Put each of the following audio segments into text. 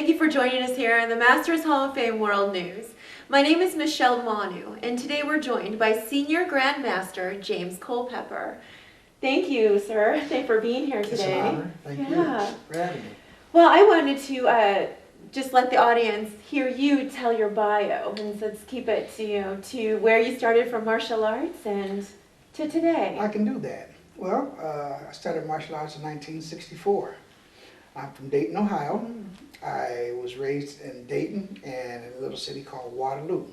Thank you for joining us here in the Masters Hall of Fame World News. My name is Michelle Manu, and today we're joined by Senior Grandmaster James Culpepper. Thank you, sir. Thanks for being here today. It's an honor. Thank you for having me. Well, I wanted to just let the audience hear you tell your bio, and so let's keep it to where you started from martial arts and to today. I can do that. Well, I started martial arts in 1964. I'm from Dayton, Ohio. I was raised in Dayton and in a little city called Waterloo,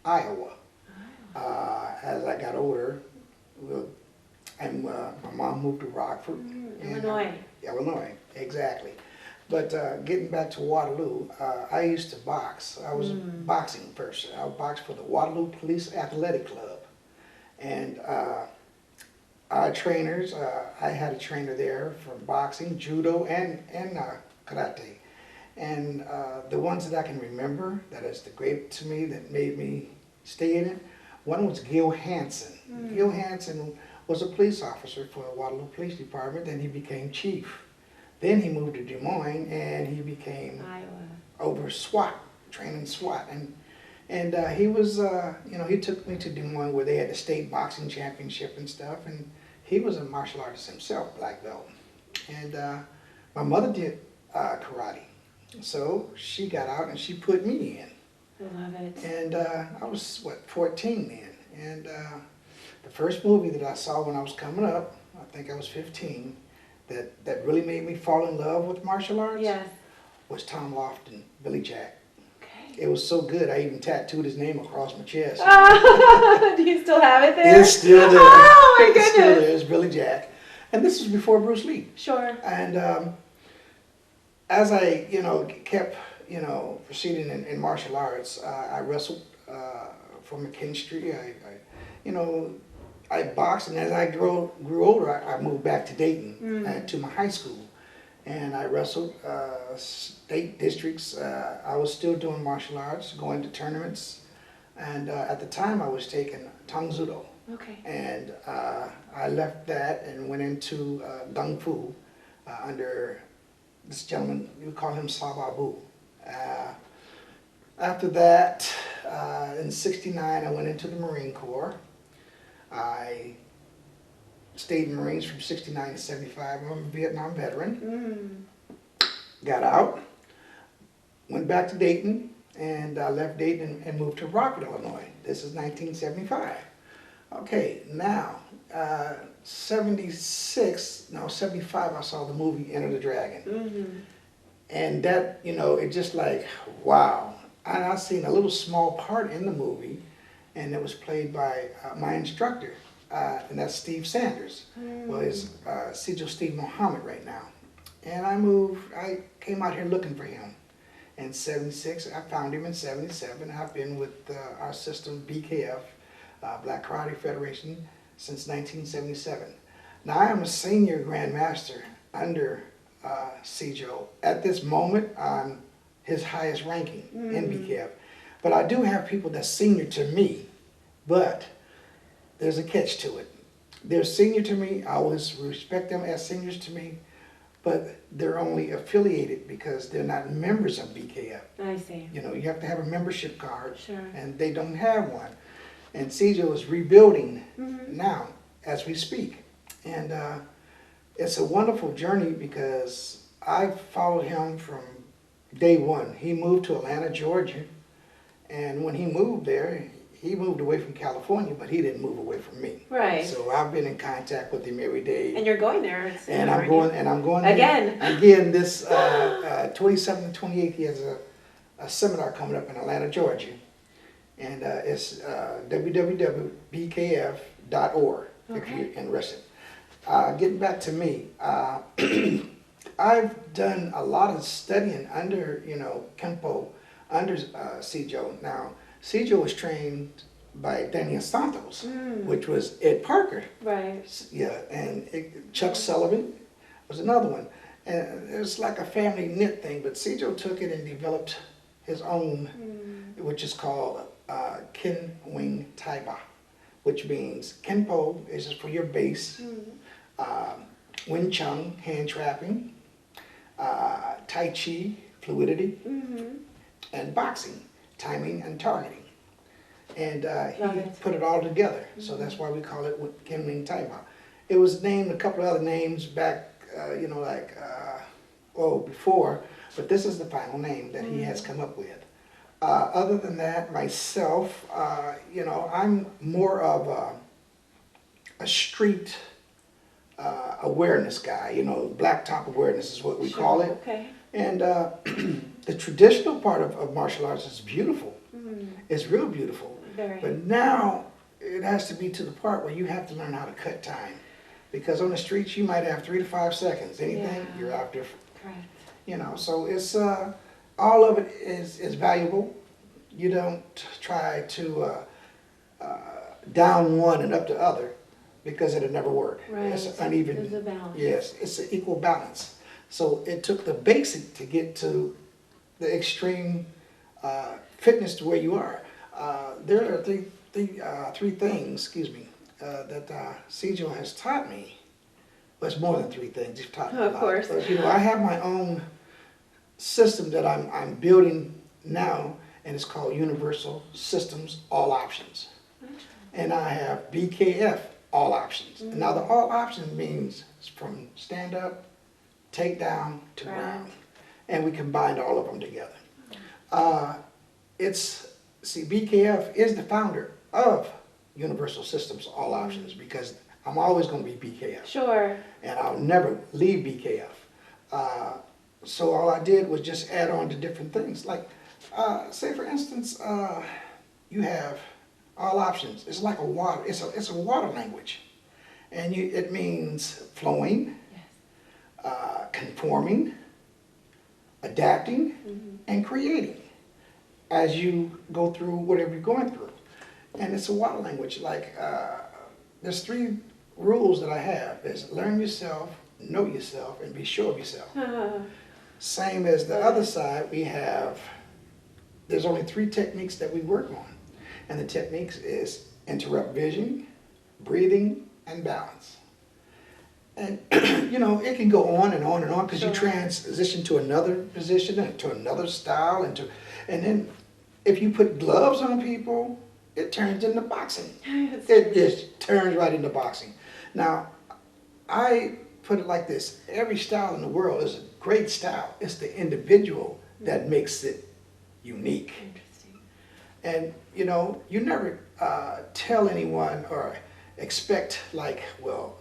Iowa. As I got older, my mom moved to Rockford. Illinois. Illinois, exactly. But getting back to Waterloo, I used to box. I was a boxing person. I boxed for the Waterloo Police Athletic Club. And our trainers, I had a trainer there for boxing, judo, and karate. And the ones that I can remember, that is the great to me, that made me stay in it, one was Gil Hansen. Gil Hansen was a police officer for the Waterloo Police Department, then he became chief. Then he moved to Des Moines and he became over SWAT, training SWAT. And he was, he took me to Des Moines where they had the state boxing championship and stuff, and he was a martial artist himself, black belt. And my mother did karate, so she got out and she put me in. I love it. And I was, 14 then. And the first movie that I saw when I was coming up, I think I was 15, that really made me fall in love with martial arts was Tom Lofton, Billy Jack. Okay. It was so good, I even tattooed his name across my chest. Do you still have it there? It's still there. Oh my goodness. It's still there. It's Billy Jack. And this was before Bruce Lee. Sure. And as I, kept, proceeding in martial arts, I wrestled for McKinstry. I boxed, and as I grew older, I moved back to Dayton to my high school. And I wrestled state districts. I was still doing martial arts, going to tournaments. And at the time, I was taking Tang Soo Do. Okay. And I left that and went into Kung Fu under this gentleman, we call him Sababu. After that, in '69, I went into the Marine Corps. I stayed in Marines from '69 to '75. I'm a Vietnam veteran. Got out, went back to Dayton, and I left Dayton and moved to Rockford, Illinois. This is 1975. Okay, now, 75, I saw the movie Enter the Dragon. And that, it just like, wow. And I seen a little small part in the movie, and it was played by my instructor, and that's Steve Sanders. Well, it's Sijo Steve Muhammad right now. And I came out here looking for him. In '76, I found him in '77. I've been with our system, BKF, Black Karate Federation, since 1977. Now I am a senior grandmaster under Sijo. At this moment, I'm his highest ranking in BKF. But I do have people that's senior to me, but there's a catch to it. They're senior to me, I always respect them as seniors to me, but they're only affiliated because they're not members of BKF. I see. You have to have a membership card, Sure. and they don't have one. And Sijo is rebuilding now as we speak. And it's a wonderful journey because I followed him from day one. He moved to Atlanta, Georgia, and when he moved there, he moved away from California, but he didn't move away from me. Right. So I've been in contact with him every day. And you're going there. And I'm going again. Again, this 27th and 28th, he has a seminar coming up in Atlanta, Georgia. And it's www.bkf.org if you're interested. Getting back to me, I've done a lot of studying under, Kenpo, under Sijo. Now, Sijo was trained by Daniel Santos, which was Ed Parker. Right. Yeah, and Chuck Sullivan was another one. And it was like a family knit thing, but Sijo took it and developed his own, which is called Ken Wing Taiba, which means Kenpo is just for your base, Wing Chun, hand trapping, Tai Chi, fluidity, and boxing, timing and targeting. And he put it all together. So that's why we call it Kenpo Taiba. It was named a couple of other names back, before, but this is the final name that he has come up with. Other than that, myself, I'm more of a street awareness guy. Blacktop awareness is what we call it. Okay. And the traditional part of martial arts is beautiful. It's real beautiful. Very. But now it has to be to the part where you have to learn how to cut time. Because on the streets you might have 3 to 5 seconds. Anything, you're out there. Correct. So it's all of it is valuable. You don't try to down one and up the other because it'll never work. Right. It's uneven. There's a balance. Yes, it's an equal balance. So it took the basic to get to the extreme fitness to where you are. There are three things, that Sijo has taught me. Well, it's more than 3 things. He's taught me a lot. Of course. But, I have my own system that I'm building now, and it's called Universal Systems All Options. And I have BKF All Options. And now the all options means from stand up, take down to ground. And we combined all of them together. BKF is the founder of Universal Systems All Options because I'm always going to be BKF. Sure. And I'll never leave BKF. So all I did was just add on to different things. Like, say for instance, you have all options. It's like a water. It's a water language, and it means flowing, conforming, adapting, and creating as you go through whatever you're going through. And it's a water language. Like there's 3 rules that I have: is learn yourself, know yourself, and be sure of yourself. Same as the other side, there's only 3 techniques that we work on. And the techniques is interrupt vision, breathing, and balance. And, it can go on and on and on because you transition to another position and to another style. And then if you put gloves on people, it turns into boxing. It just turns right into boxing. Now, I put it like this. Every style in the world is a great style. It's the individual that makes it unique. Interesting. And, you never tell anyone or expect like, well,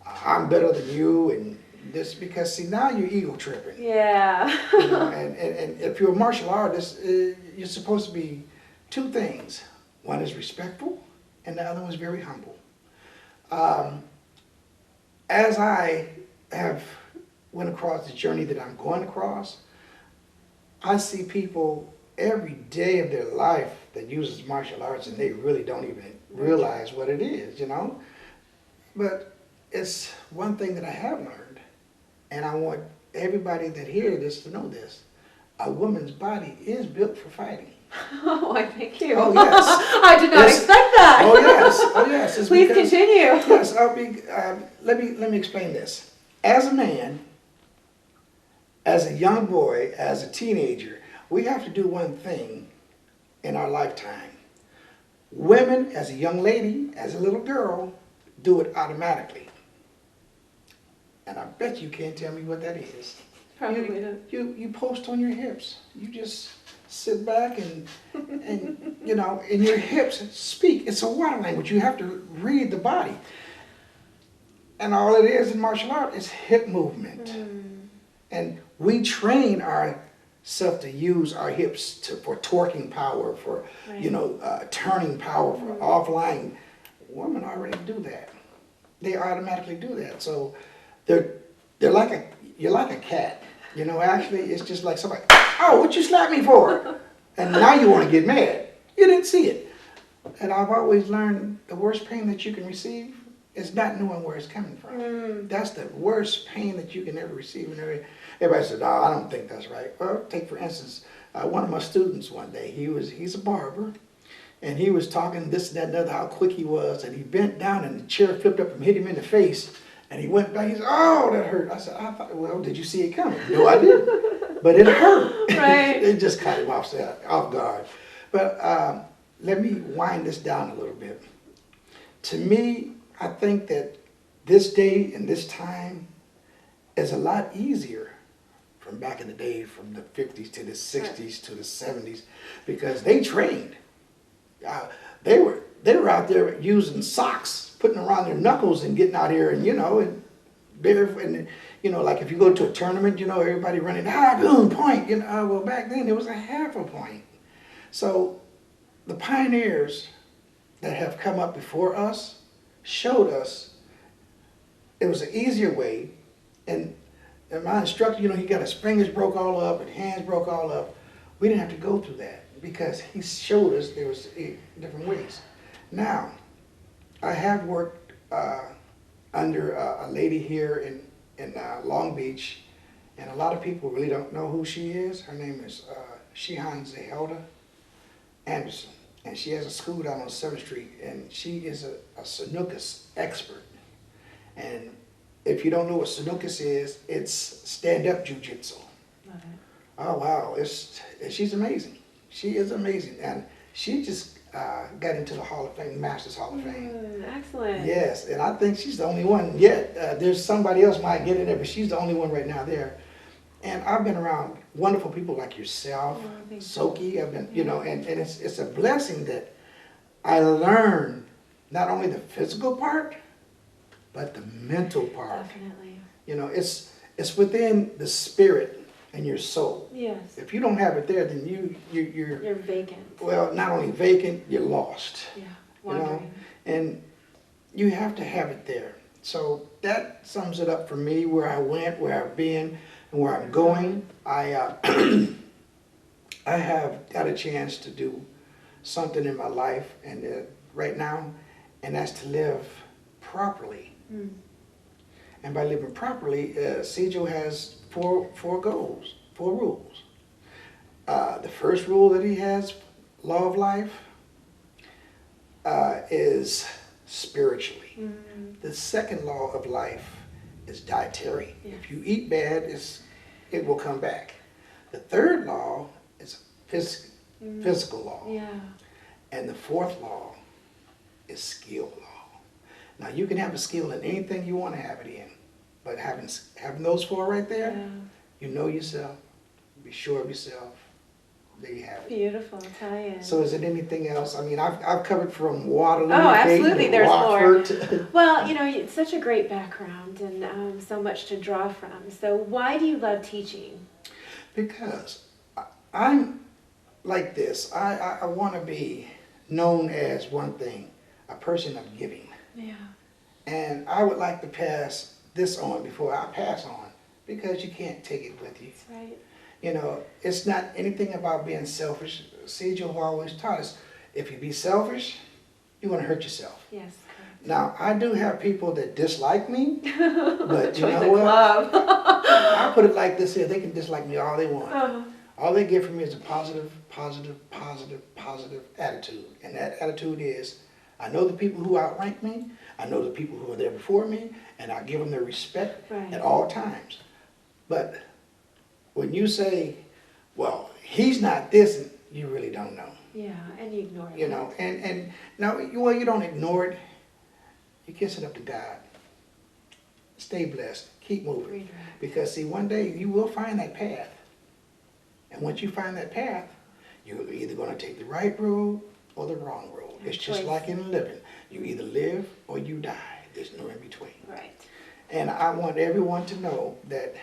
I'm better than you and this, because see, now you're ego tripping. Yeah. And if you're a martial artist, you're supposed to be 2 things. One is respectful and the other one is very humble. As I have went across the journey that I'm going across, I see people every day of their life that uses martial arts and they really don't even realize what it is, But it's one thing that I have learned, and I want everybody that hears this to know this. A woman's body is built for fighting. Oh, I thank you. Oh, yes. I did not expect that. Oh, yes. Oh, yes. It's Please because, continue. Yes, let me explain this. As a man, as a young boy, as a teenager, we have to do one thing in our lifetime. Women, as a young lady, as a little girl, do it automatically. And I bet you can't tell me what that is. Probably not. You post on your hips. You just sit back and and your hips speak. It's a water language. You have to read the body. And all it is in martial art is hip movement. And we train ourselves to use our hips for torquing power, for turning power, for offline. Women already do that. They automatically do that. So you're like a cat. Actually, it's just like somebody, oh, what you slapped me for? And now you want to get mad. You didn't see it. And I've always learned the worst pain that you can receive is not knowing where it's coming from. That's the worst pain that you can ever receive. And everybody said, no, I don't think that's right. Well, take for instance, one of my students one day, he's a barber, and he was talking this, that, and the other, how quick he was, and he bent down and the chair flipped up and hit him in the face. And he went back, he said, oh, that hurt. I said, well, did you see it coming? No, I didn't. but it hurt. Right. It just caught him off guard. But let me wind this down a little bit. To me, I think that this day and this time is a lot easier from back in the day, from the 50s to the 60s to the 70s, because they trained. They were out there using socks, putting around their knuckles and getting out here, and like if you go to a tournament, everybody running, boom, point. Well, back then it was a half a point. So the pioneers that have come up before us showed us it was an easier way. And my instructor, he got his fingers broke all up and hands broke all up. We didn't have to go through that because he showed us there was different ways. Now, I have worked under a lady here in Long Beach, and a lot of people really don't know who she is. Her name is Shihan Zehelda Anderson, and she has a school down on 7th Street, and she is a Sanukas expert. And if you don't know what Sanukas is, it's stand-up jujitsu. Love it. Oh wow, she's amazing. She is amazing, and she just got into the Hall of Fame, Masters Hall of Fame. Excellent. Yes, and I think she's the only one yet. There's somebody else might get in there, but she's the only one right now there. And I've been around wonderful people like yourself, Soki. I've been, and it's a blessing that I learn not only the physical part, but the mental part. Definitely. It's within the spirit and your soul. Yes. If you don't have it there, then you're vacant. Well, not only vacant, you're lost. Yeah. Wandering. And you have to have it there. So that sums it up for me, where I went, where I've been, and where I'm going. I have got a chance to do something in my life, and right now, and that's to live properly. Mm. And by living properly, Sijo has four goals, 4 rules. The first rule that he has, law of life, is spiritually. Mm. The second law of life is dietary. Yeah. If you eat bad, it will come back. The third law is physical law. Yeah. And the fourth law is skill law. Now, you can have a skill in anything you want to have it in, but having those 4 right there, yeah. You know yourself, be sure of yourself, there you have it. Beautiful, tie-in. So is it anything else? I mean, I've covered from Waterloo, absolutely, there's Rockford, more. Well, it's such a great background and so much to draw from. So why do you love teaching? Because I'm like this. I want to be known as one thing, a person of giving. Yeah. And I would like to pass this on before I pass on, because you can't take it with you. That's right. It's not anything about being selfish. Sijo always taught us, if you be selfish, you're going to hurt yourself. Yes. Correct. Now, I do have people that dislike me, but you know what? I put it like this here, they can dislike me all they want. Uh-huh. All they get from me is a positive attitude. And that attitude is, I know the people who outrank me, I know the people who are there before me, and I give them their respect at all times. But when you say, well, he's not this, you really don't know. Yeah, and you ignore it. And no, you don't ignore it. You kiss it up to God. Stay blessed. Keep moving. Because see, one day you will find that path. And once you find that path, you're either going to take the right road or the wrong road. It's just like in living. You either live or you die. There's no in between. Right. And I want everyone to know that,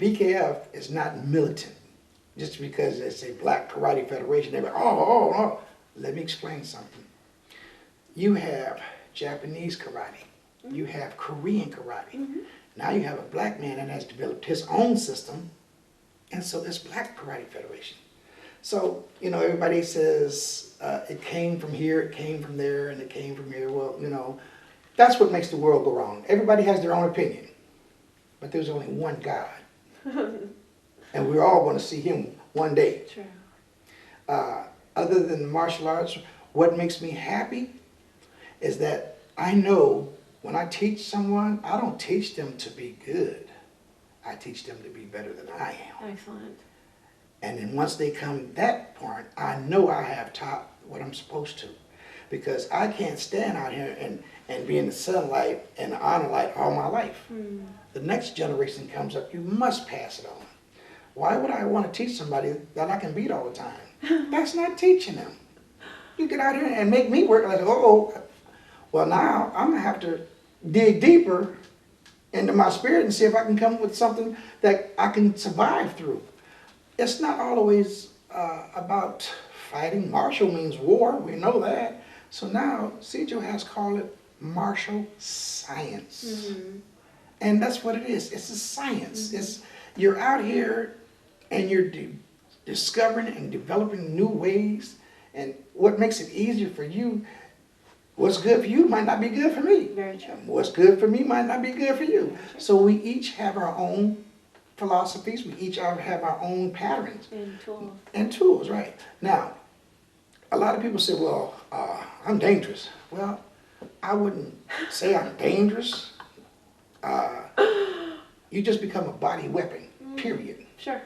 BKF is not militant. Just because it's a Black Karate Federation, they're like, oh. Let me explain something. You have Japanese karate. Mm-hmm. You have Korean karate. Mm-hmm. Now you have a black man that has developed his own system, and so there's Black Karate Federation. So, everybody says it came from here, it came from there, and it came from here. Well, that's what makes the world go wrong. Everybody has their own opinion, but there's only one God. And we're all going to see him one day. True. Other than the martial arts, what makes me happy is that I know when I teach someone, I don't teach them to be good. I teach them to be better than I am. Excellent. And then once they come that point, I know I have taught what I'm supposed to. Because I can't stand out here and be in the sunlight and the honor light all my life. The next generation comes up, you must pass it on. Why would I want to teach somebody that I can beat all the time? That's not teaching them. You get out here and make me work like, oh, well now I'm going to have to dig deeper into my spirit and see if I can come up with something that I can survive through. It's not always about fighting. Martial means war, we know that. So now Sijo has called it martial science. And that's what it is. It's a science. It's, you're out here and you're discovering and developing new ways. And what makes it easier for you, what's good for you might not be good for me. Very true. What's good for me might not be good for you. So we each have our own philosophies. We each have our own patterns. And tools. And tools, right. Now, a lot of people say, well, I'm dangerous. Well, I wouldn't say I'm dangerous. You just become a body weapon, period. Sure.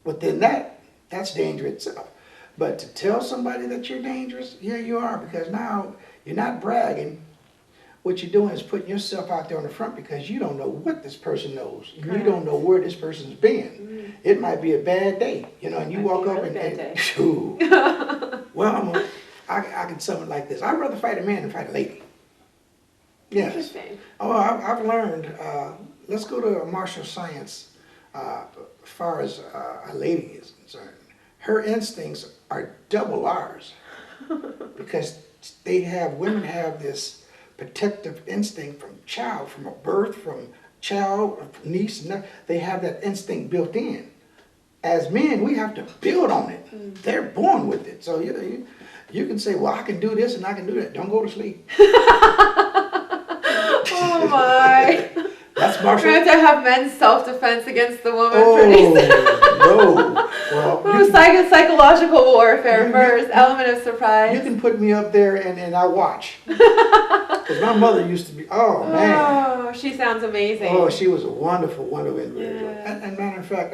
Within that, that's danger itself. But to tell somebody that you're dangerous, yeah, you are, because now you're not bragging. What you're doing is putting yourself out there on the front because you don't know what this person knows. You don't know where this person's been. It might be a bad day, you know, and you walk up and shoo. Well, I can sum it like this. I'd rather fight a man than fight a lady. Yes. Interesting. Oh, I've learned, let's go to martial science as far as a lady is concerned. Her instincts are double ours because women have this protective instinct from a birth, from child, niece, and they have that instinct built in. As men, we have to build on it. They're born with it. So you can say, well, I can do this and I can do that. Don't go to sleep. Oh my. That's martial. We're going to have men's self-defense against the woman pretty soon. No. Well, psychological warfare first, element of surprise. You can put me up there and I watch. Because my mother used to be, oh man. Oh, she sounds amazing. Oh, she was a wonderful, wonderful individual. Yeah. And matter of fact,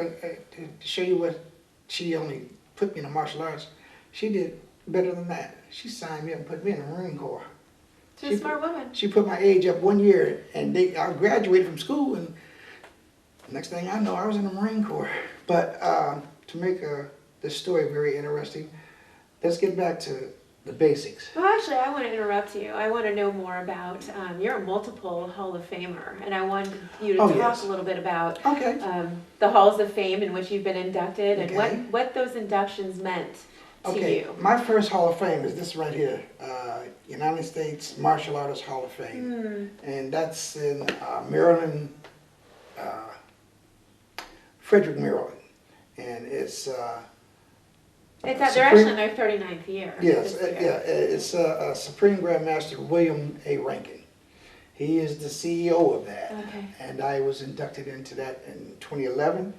to show you what, she only put me in the martial arts, she did better than that. She signed me up and put me in the Marine Corps. She's a smart woman. She put my age up 1 year, and I graduated from school, and next thing I know, I was in the Marine Corps. But to make this story very interesting, let's get back to the basics. Well, actually, I want to interrupt you. I want to know more about, you're a multiple Hall of Famer, and I wanted you to talk a little bit about the Halls of Fame in which you've been inducted and what those inductions meant to you. My first Hall of Fame is this right here, United States Martial Artists Hall of Fame. And that's in Maryland, Frederick, Maryland. And it's... they're actually in their 39th year. Yes, it's Supreme Grandmaster William A. Rankin. He is the CEO of that. Okay. And I was inducted into that in 2011.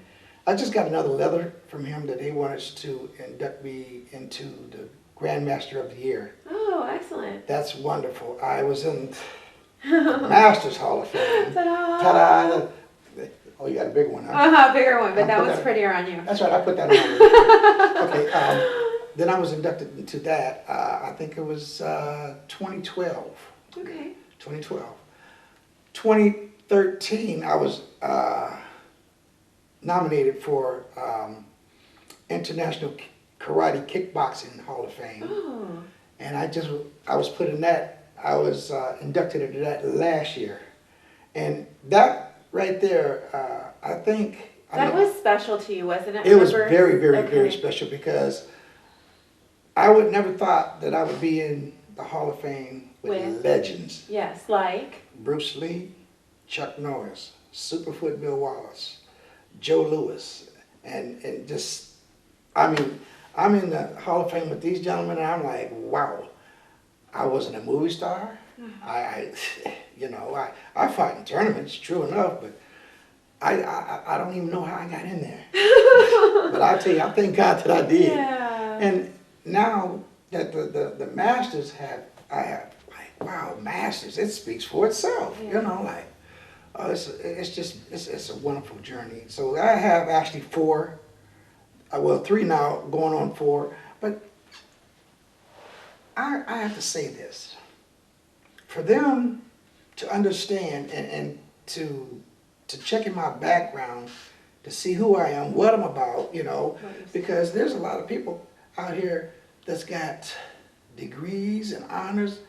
I just got another letter from him that he wanted to induct me into the Grandmaster of the Year. Oh, excellent. That's wonderful. I was in Masters Hall of Fame. Ta-da! Ta-da! Oh, you got a bigger one, huh? Bigger one, but that was prettier on you. That's right, I put that on. Okay, then I was inducted into that, I think it was 2012. Okay. 2012. 2013, I was nominated for International Karate Kickboxing Hall of Fame. Oh. And I was put in that, I was inducted into that last year. And that right there, I think... That was special to you, wasn't it? It was very, very, very special because I would never thought that I would be in the Hall of Fame with legends. Yes, like? Bruce Lee, Chuck Norris, Superfoot Bill Wallace, Joe Louis, and just, I mean, I'm in the Hall of Fame with these gentlemen and I'm like, wow, I wasn't a movie star. I fought in tournaments, true enough, but I don't even know how I got in there. But I tell you, I thank God that I did. Yeah. And now that the Masters I have like, wow, Masters, it speaks for itself. Yeah. You know, like, It's a wonderful journey. So I have actually four, well, three now, going on four. But I have to say this. For them to understand and to check in my background, to see who I am, what I'm about, you know, because there's a lot of people out here that's got degrees and honors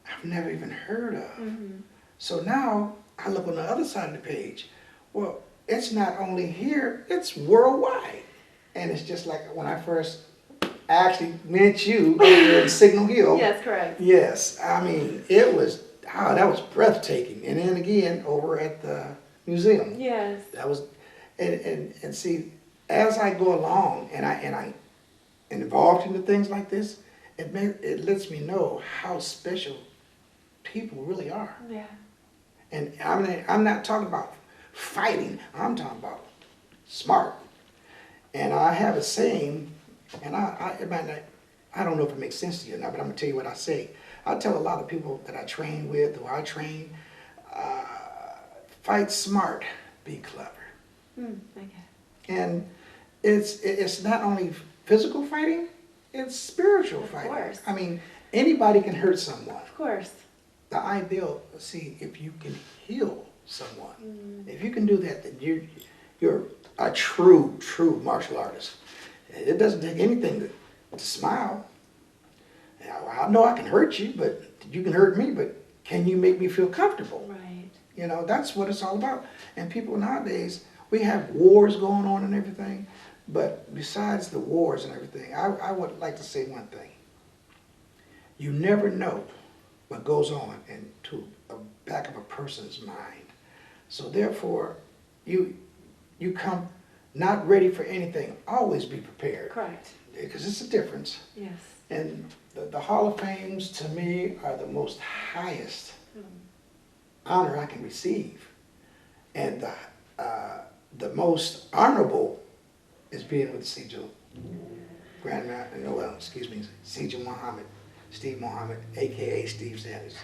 I've never even heard of. Mm-hmm. So now I look on the other side of the page. Well, it's not only here, it's worldwide. And it's just like when I first actually met you over in Signal Hill. Yes, correct. Yes, I mean, it was, that was breathtaking. And then again, over at the museum. Yes. That was, and see, as I go along and I involved into things like this, it lets me know how special people really are. Yeah. And I'm not talking about fighting, I'm talking about smart. And I have a saying, and I don't know if it makes sense to you or not, but I'm gonna tell you what I say. I tell a lot of people that I train with, or I train, fight smart, be clever. Okay. And it's not only physical fighting, it's spiritual fighting. Of course. I mean, anybody can hurt someone. Of course. The ideal, see, if you can heal someone, if you can do that, then you're a true martial artist. It doesn't take anything to smile. I know I can hurt you, but you can hurt me, but can you make me feel comfortable? Right. You know, that's what it's all about. And people nowadays, we have wars going on and everything, but besides the wars and everything, I would like to say one thing. You never know what goes on into the back of a person's mind. So therefore, you come not ready for anything. Always be prepared. Correct. Because it's a difference. Yes. And the Hall of Fames, to me, are the most highest honor I can receive. And the most honorable is being with Sijo Sijo Muhammad, Steve Muhammad, a.k.a. Steve Sanders.